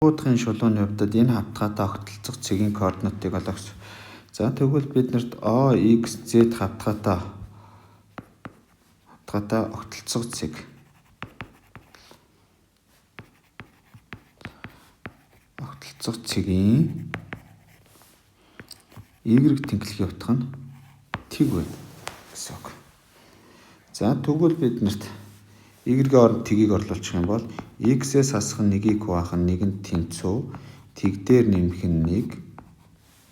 Буудахын шулууны хувьд энэ хавтгаатай огтлцох цэгийн координатыг олгосон. За тэгвэл биднэрт OXZ хавтгаатай огтлцох цэг. Огтлцох цэгийн Y тэнхлэхийн утга нь тэг байна гэсэн үг. За тэгвэл биднэрт Y-ийн оронд тгийг орлуулчих юм бол X-ээс хасах нь 1-ийг хуваах нь 1 нь тэнцүү, тэг дээр нэмэх нь 1,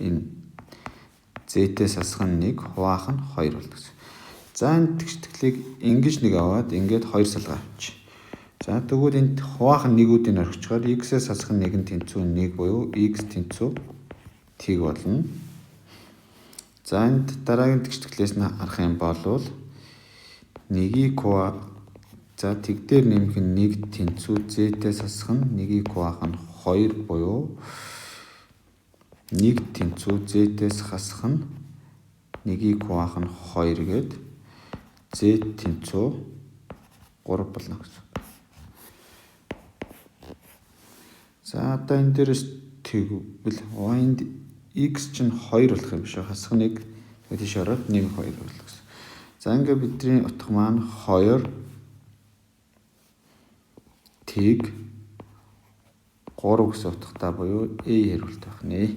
энэ Z-ээс хасах нь 1, хуваах нь 2 болно гэсэн. За энэ тэгштэглийг ингэж нэг аваад ингээд 2 салгаа авчих. За тэгвэл энд хуваах нь нэгүүдийг орхичоор X-ээс хасах нь 1 нь тэнцүү 1 буюу X тэнцүү тэг болно. За энд дараагийн тэгштэглээс нь харах юм бол 1-ийг за тэг дээр нэмэх нь 1 тэнцүү Z-ээс хасах нь 1-ийг хуваах нь 2 буюу 1 тэнцүү Z-ээс хасах нь 1-ийг хуваах нь 2 гээд Z тэнцүү 3 болно гэсэн. За одоо энэ дээрээс тэгвэл энд X чинь 2 болох юм шиг хасах 1 тийш ороод 1 2 болно гэсэн. За ингээ бидний утга маань 2 тэг 3 гэсэн утгатай буюу A хариулт байх нэ.